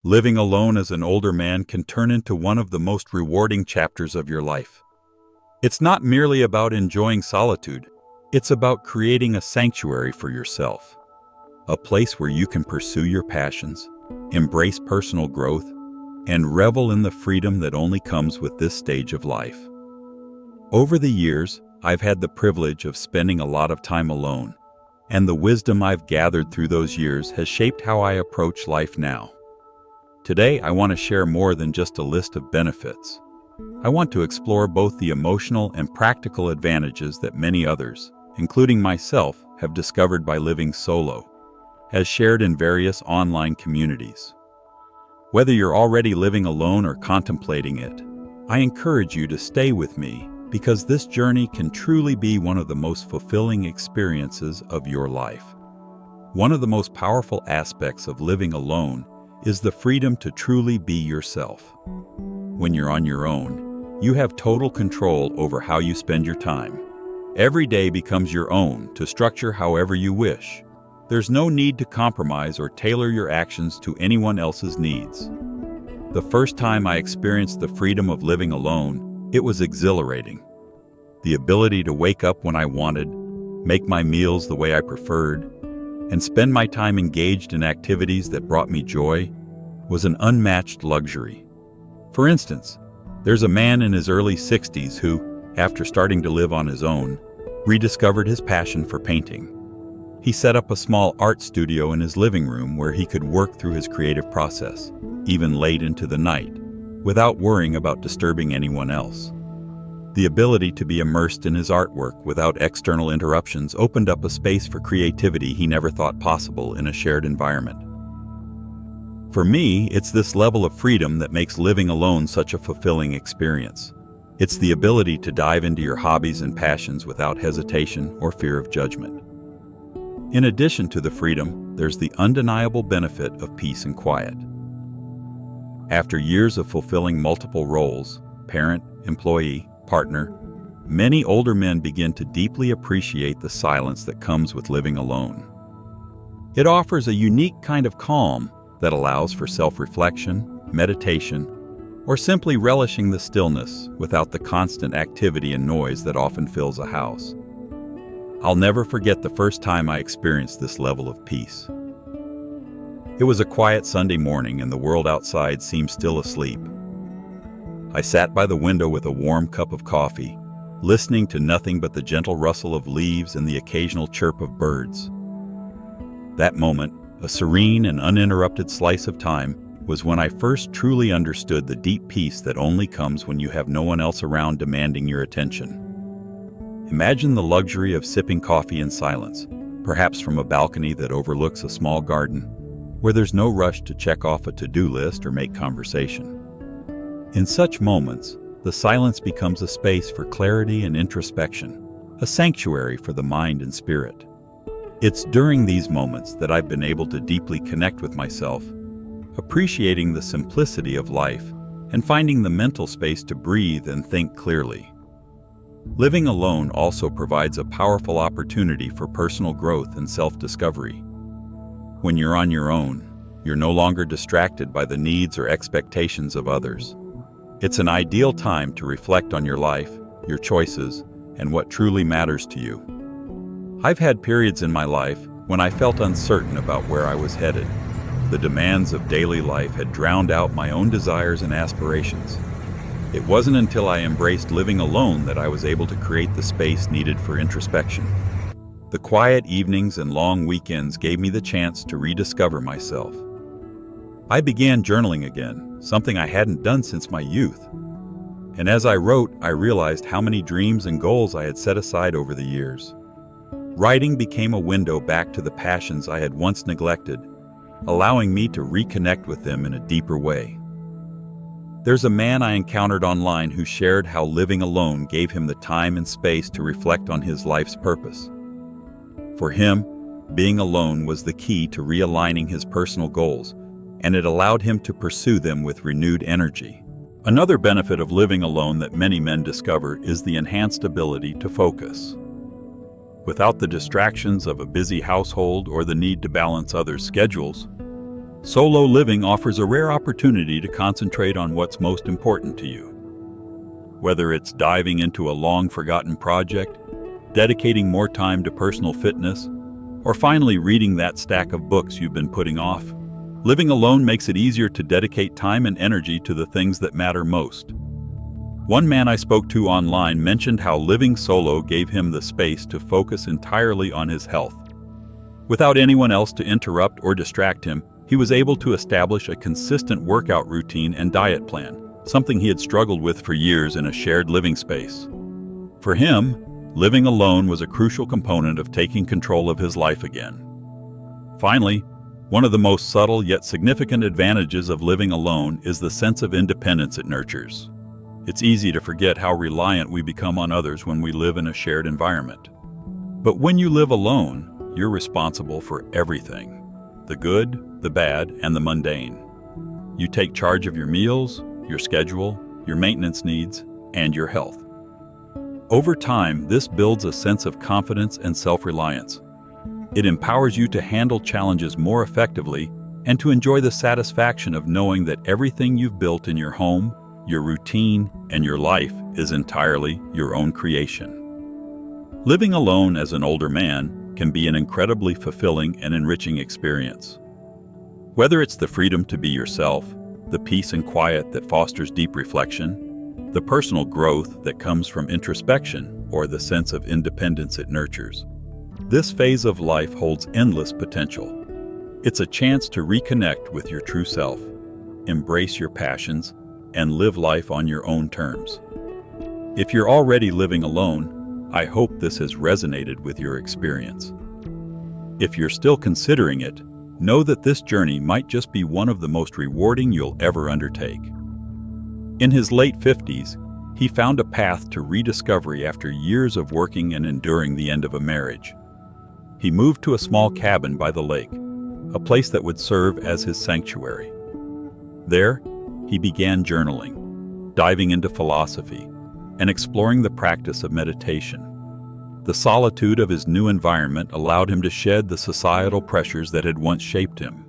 Living alone as an older man can turn into one of the most rewarding chapters of your life. It's not merely about enjoying solitude, it's about creating a sanctuary for yourself. A place where you can pursue your passions, embrace personal growth, and revel in the freedom that only comes with this stage of life. Over the years, I've had the privilege of spending a lot of time alone, and the wisdom I've gathered through those years has shaped how I approach life now. Today, I want to share more than just a list of benefits. I want to explore both the emotional and practical advantages that many others, including myself, have discovered by living solo, as shared in various online communities. Whether you're already living alone or contemplating it, I encourage you to stay with me because this journey can truly be one of the most fulfilling experiences of your life. One of the most powerful aspects of living alone is the freedom to truly be yourself. When you're on your own, you have total control over how you spend your time. Every day becomes your own to structure however you wish. There's no need to compromise or tailor your actions to anyone else's needs. The first time I experienced the freedom of living alone, it was exhilarating. The ability to wake up when I wanted, make my meals the way I preferred, and spend my time engaged in activities that brought me joy was an unmatched luxury. For instance, there's a man in his early 60s who, after starting to live on his own, rediscovered his passion for painting. He set up a small art studio in his living room where he could work through his creative process, even late into the night, without worrying about disturbing anyone else. The ability to be immersed in his artwork without external interruptions opened up a space for creativity he never thought possible in a shared environment. For me, it's this level of freedom that makes living alone such a fulfilling experience. It's the ability to dive into your hobbies and passions without hesitation or fear of judgment. In addition to the freedom, there's the undeniable benefit of peace and quiet. After years of fulfilling multiple roles, parent, employee, partner, many older men begin to deeply appreciate the silence that comes with living alone. It offers a unique kind of calm that allows for self-reflection, meditation, or simply relishing the stillness without the constant activity and noise that often fills a house. I'll never forget the first time I experienced this level of peace. It was a quiet Sunday morning and the world outside seemed still asleep. I sat by the window with a warm cup of coffee, listening to nothing but the gentle rustle of leaves and the occasional chirp of birds. That moment, a serene and uninterrupted slice of time, was when I first truly understood the deep peace that only comes when you have no one else around demanding your attention. Imagine the luxury of sipping coffee in silence, perhaps from a balcony that overlooks a small garden, where there's no rush to check off a to-do list or make conversation. In such moments, the silence becomes a space for clarity and introspection, a sanctuary for the mind and spirit. It's during these moments that I've been able to deeply connect with myself, appreciating the simplicity of life and finding the mental space to breathe and think clearly. Living alone also provides a powerful opportunity for personal growth and self-discovery. When you're on your own, you're no longer distracted by the needs or expectations of others. It's an ideal time to reflect on your life, your choices, and what truly matters to you. I've had periods in my life when I felt uncertain about where I was headed. The demands of daily life had drowned out my own desires and aspirations. It wasn't until I embraced living alone that I was able to create the space needed for introspection. The quiet evenings and long weekends gave me the chance to rediscover myself. I began journaling again, something I hadn't done since my youth. And as I wrote, I realized how many dreams and goals I had set aside over the years. Writing became a window back to the passions I had once neglected, allowing me to reconnect with them in a deeper way. There's a man I encountered online who shared how living alone gave him the time and space to reflect on his life's purpose. For him, being alone was the key to realigning his personal goals, and it allowed him to pursue them with renewed energy. Another benefit of living alone that many men discover is the enhanced ability to focus. Without the distractions of a busy household or the need to balance others' schedules, Solo living offers a rare opportunity to concentrate on what's most important to you. Whether it's diving into a long-forgotten project, dedicating more time to personal fitness, or finally reading that stack of books you've been putting off, living alone makes it easier to dedicate time and energy to the things that matter most. One man I spoke to online mentioned how living solo gave him the space to focus entirely on his health. Without anyone else to interrupt or distract him, he was able to establish a consistent workout routine and diet plan, something he had struggled with for years in a shared living space. For him, living alone was a crucial component of taking control of his life again. Finally, one of the most subtle yet significant advantages of living alone is the sense of independence it nurtures. It's easy to forget how reliant we become on others when we live in a shared environment. But when you live alone, you're responsible for everything: the good, the bad, and the mundane. You take charge of your meals, your schedule, your maintenance needs, and your health. Over time, this builds a sense of confidence and self-reliance. It empowers you to handle challenges more effectively and to enjoy the satisfaction of knowing that everything you've built in your home, your routine, and your life is entirely your own creation. Living alone as an older man can be an incredibly fulfilling and enriching experience. Whether it's the freedom to be yourself, the peace and quiet that fosters deep reflection, the personal growth that comes from introspection, or the sense of independence it nurtures, this phase of life holds endless potential. It's a chance to reconnect with your true self, embrace your passions, and live life on your own terms. If you're already living alone, I hope this has resonated with your experience. If you're still considering it, know that this journey might just be one of the most rewarding you'll ever undertake. In his late 50s, he found a path to rediscovery after years of working and enduring the end of a marriage. He moved to a small cabin by the lake, a place that would serve as his sanctuary. There, he began journaling, diving into philosophy, and exploring the practice of meditation. The solitude of his new environment allowed him to shed the societal pressures that had once shaped him.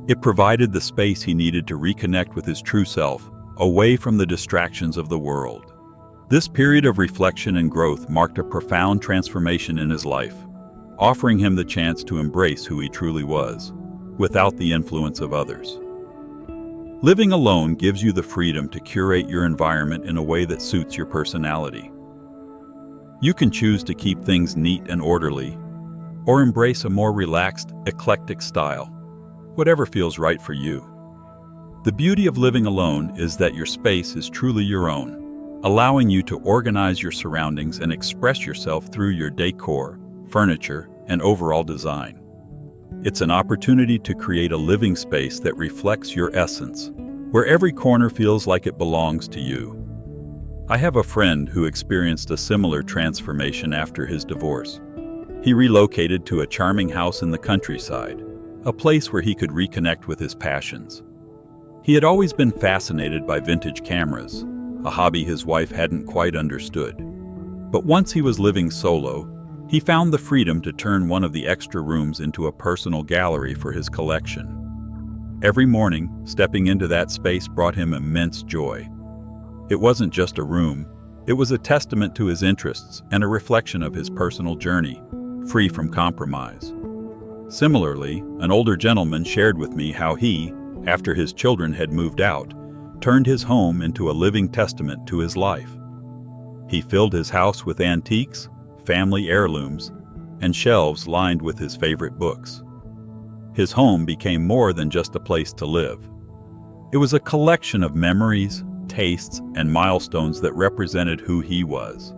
It provided the space he needed to reconnect with his true self, away from the distractions of the world. This period of reflection and growth marked a profound transformation in his life, offering him the chance to embrace who he truly was, without the influence of others. Living alone gives you the freedom to curate your environment in a way that suits your personality. You can choose to keep things neat and orderly, or embrace a more relaxed, eclectic style, whatever feels right for you. The beauty of living alone is that your space is truly your own, allowing you to organize your surroundings and express yourself through your decor, furniture, and overall design. It's an opportunity to create a living space that reflects your essence, where every corner feels like it belongs to you. I have a friend who experienced a similar transformation after his divorce. He relocated to a charming house in the countryside, a place where he could reconnect with his passions. He had always been fascinated by vintage cameras, a hobby his wife hadn't quite understood. But once he was living solo, he found the freedom to turn one of the extra rooms into a personal gallery for his collection. Every morning, stepping into that space brought him immense joy. It wasn't just a room, it was a testament to his interests and a reflection of his personal journey, free from compromise. Similarly, an older gentleman shared with me how he, after his children had moved out, turned his home into a living testament to his life. He filled his house with antiques, family heirlooms, and shelves lined with his favorite books. His home became more than just a place to live. It was a collection of memories, tastes, and milestones that represented who he was.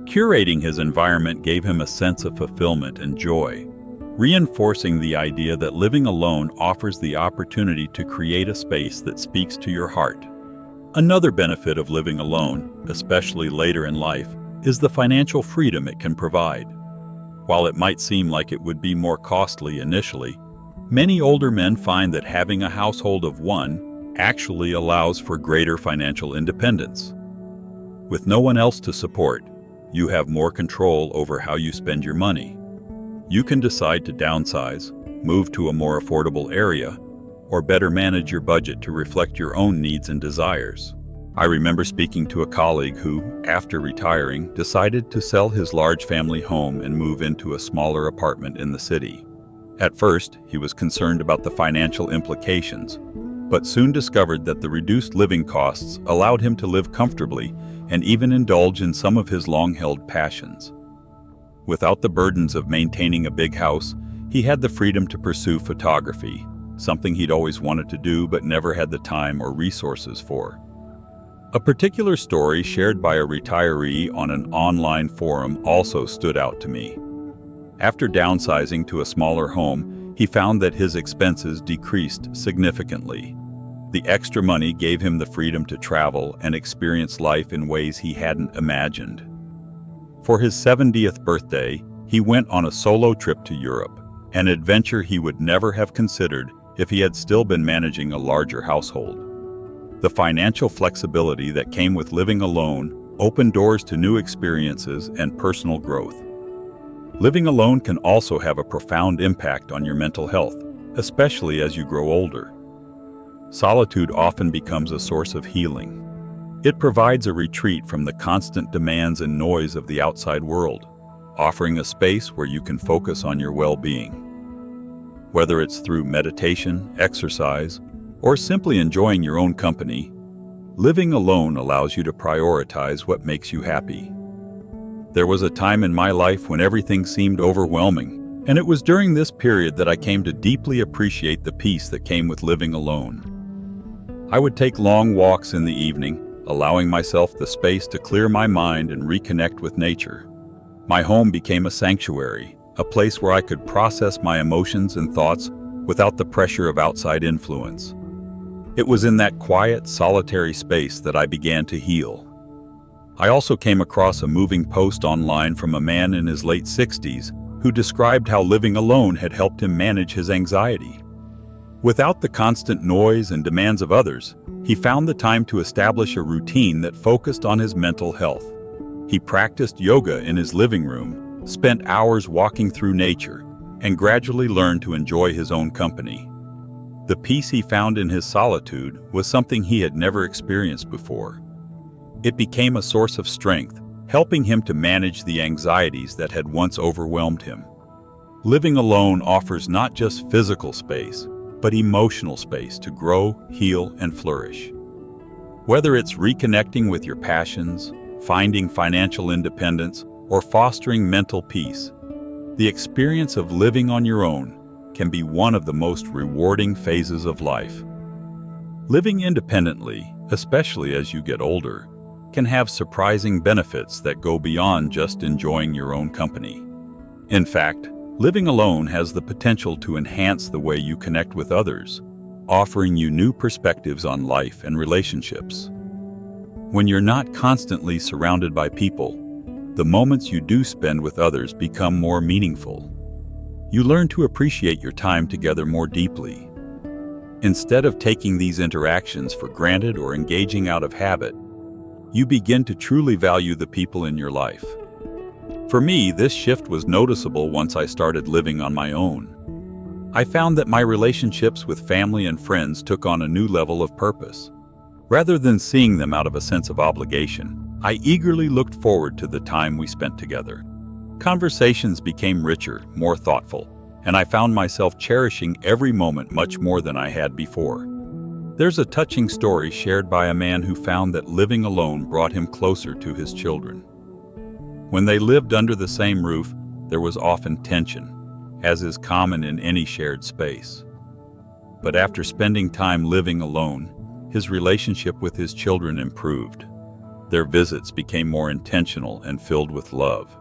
Curating his environment gave him a sense of fulfillment and joy, reinforcing the idea that living alone offers the opportunity to create a space that speaks to your heart. Another benefit of living alone, especially later in life, is the financial freedom it can provide. While it might seem like it would be more costly initially, many older men find that having a household of one actually allows for greater financial independence. With no one else to support, you have more control over how you spend your money. You can decide to downsize, move to a more affordable area, or better manage your budget to reflect your own needs and desires. I remember speaking to a colleague who, after retiring, decided to sell his large family home and move into a smaller apartment in the city. At first, he was concerned about the financial implications, but soon discovered that the reduced living costs allowed him to live comfortably and even indulge in some of his long-held passions. Without the burdens of maintaining a big house, he had the freedom to pursue photography, something he'd always wanted to do but never had the time or resources for. A particular story shared by a retiree on an online forum also stood out to me. After downsizing to a smaller home, he found that his expenses decreased significantly. The extra money gave him the freedom to travel and experience life in ways he hadn't imagined. For his 70th birthday, he went on a solo trip to Europe, an adventure he would never have considered if he had still been managing a larger household. The financial flexibility that came with living alone opened doors to new experiences and personal growth. Living alone can also have a profound impact on your mental health, especially as you grow older. Solitude often becomes a source of healing. It provides a retreat from the constant demands and noise of the outside world, offering a space where you can focus on your well-being. Whether it's through meditation, exercise, or simply enjoying your own company, living alone allows you to prioritize what makes you happy. There was a time in my life when everything seemed overwhelming, and it was during this period that I came to deeply appreciate the peace that came with living alone. I would take long walks in the evening, allowing myself the space to clear my mind and reconnect with nature. My home became a sanctuary, a place where I could process my emotions and thoughts without the pressure of outside influence. It was in that quiet, solitary space that I began to heal. I also came across a moving post online from a man in his late 60s who described how living alone had helped him manage his anxiety. Without the constant noise and demands of others, he found the time to establish a routine that focused on his mental health. He practiced yoga in his living room, spent hours walking through nature, and gradually learned to enjoy his own company. The peace he found in his solitude was something he had never experienced before. It became a source of strength, helping him to manage the anxieties that had once overwhelmed him. Living alone offers not just physical space, but emotional space to grow, heal, and flourish. Whether it's reconnecting with your passions, finding financial independence, or fostering mental peace, the experience of living on your own can be one of the most rewarding phases of life. Living independently, especially as you get older, can have surprising benefits that go beyond just enjoying your own company. In fact, living alone has the potential to enhance the way you connect with others, offering you new perspectives on life and relationships. When you're not constantly surrounded by people, the moments you do spend with others become more meaningful. You learn to appreciate your time together more deeply. Instead of taking these interactions for granted or engaging out of habit, you begin to truly value the people in your life. For me, this shift was noticeable once I started living on my own. I found that my relationships with family and friends took on a new level of purpose. Rather than seeing them out of a sense of obligation, I eagerly looked forward to the time we spent together. Conversations became richer, more thoughtful, and I found myself cherishing every moment much more than I had before. There's a touching story shared by a man who found that living alone brought him closer to his children. When they lived under the same roof, there was often tension, as is common in any shared space. But after spending time living alone, his relationship with his children improved. Their visits became more intentional and filled with love.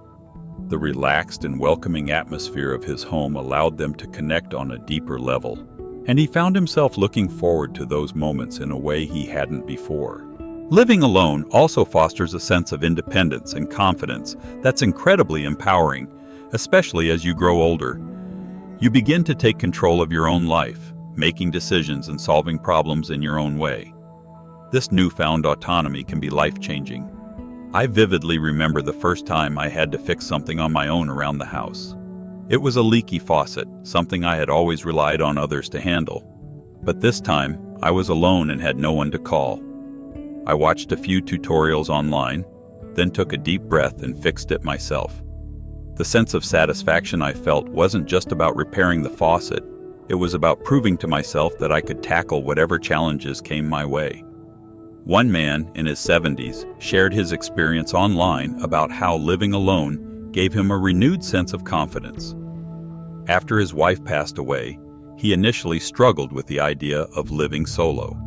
The relaxed and welcoming atmosphere of his home allowed them to connect on a deeper level, and he found himself looking forward to those moments in a way he hadn't before. Living alone also fosters a sense of independence and confidence that's incredibly empowering, especially as you grow older. You begin to take control of your own life, making decisions and solving problems in your own way. This newfound autonomy can be life-changing. I vividly remember the first time I had to fix something on my own around the house. It was a leaky faucet, something I had always relied on others to handle. But this time, I was alone and had no one to call. I watched a few tutorials online, then took a deep breath and fixed it myself. The sense of satisfaction I felt wasn't just about repairing the faucet, it was about proving to myself that I could tackle whatever challenges came my way. One man in his 70s shared his experience online about how living alone gave him a renewed sense of confidence. After his wife passed away, he initially struggled with the idea of living solo.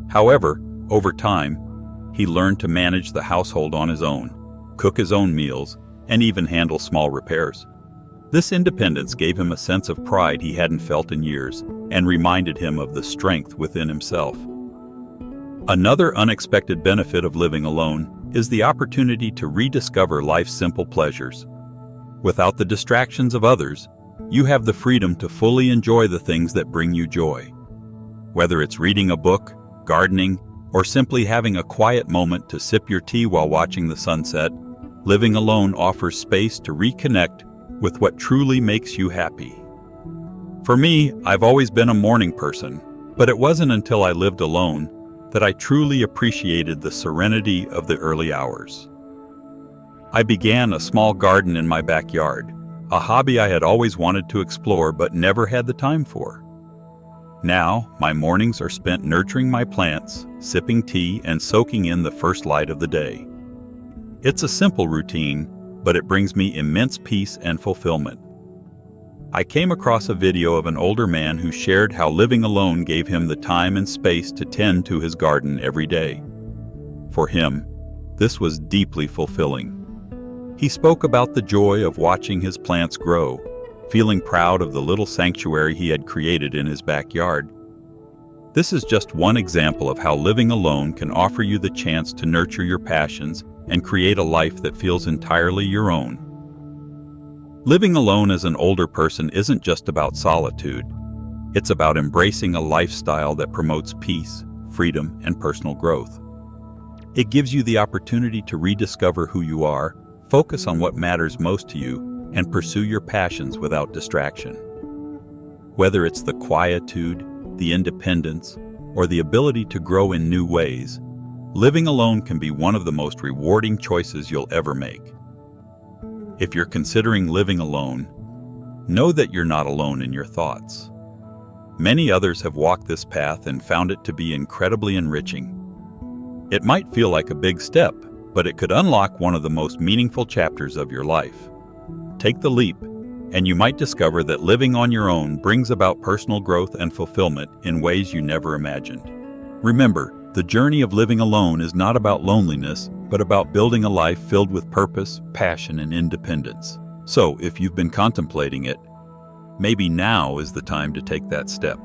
However, over time, he learned to manage the household on his own, cook his own meals, and even handle small repairs. This independence gave him a sense of pride he hadn't felt in years and reminded him of the strength within himself. Another unexpected benefit of living alone is the opportunity to rediscover life's simple pleasures. Without the distractions of others, you have the freedom to fully enjoy the things that bring you joy. Whether it's reading a book, gardening, or simply having a quiet moment to sip your tea while watching the sunset, living alone offers space to reconnect with what truly makes you happy. For me, I've always been a morning person, but it wasn't until I lived alone that I truly appreciated the serenity of the early hours. I began a small garden in my backyard, a hobby I had always wanted to explore but never had the time for. Now, my mornings are spent nurturing my plants, sipping tea, and soaking in the first light of the day. It's a simple routine, but it brings me immense peace and fulfillment. I came across a video of an older man who shared how living alone gave him the time and space to tend to his garden every day. For him, this was deeply fulfilling. He spoke about the joy of watching his plants grow, feeling proud of the little sanctuary he had created in his backyard. This is just one example of how living alone can offer you the chance to nurture your passions and create a life that feels entirely your own. Living alone as an older person isn't just about solitude. It's about embracing a lifestyle that promotes peace, freedom, and personal growth. It gives you the opportunity to rediscover who you are, focus on what matters most to you, and pursue your passions without distraction. Whether it's the quietude, the independence, or the ability to grow in new ways, living alone can be one of the most rewarding choices you'll ever make. If you're considering living alone, know that you're not alone in your thoughts. Many others have walked this path and found it to be incredibly enriching. It might feel like a big step, but it could unlock one of the most meaningful chapters of your life. Take the leap, and you might discover that living on your own brings about personal growth and fulfillment in ways you never imagined. Remember, the journey of living alone is not about loneliness, but about building a life filled with purpose, passion, and independence. So, if you've been contemplating it, maybe now is the time to take that step.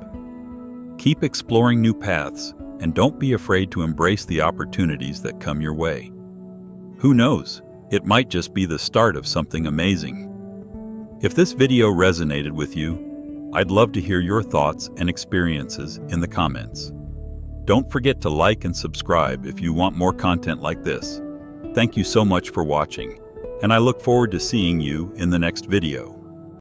Keep exploring new paths, and don't be afraid to embrace the opportunities that come your way. Who knows? It might just be the start of something amazing. If this video resonated with you, I'd love to hear your thoughts and experiences in the comments. Don't forget to like and subscribe if you want more content like this. Thank you so much for watching, and I look forward to seeing you in the next video.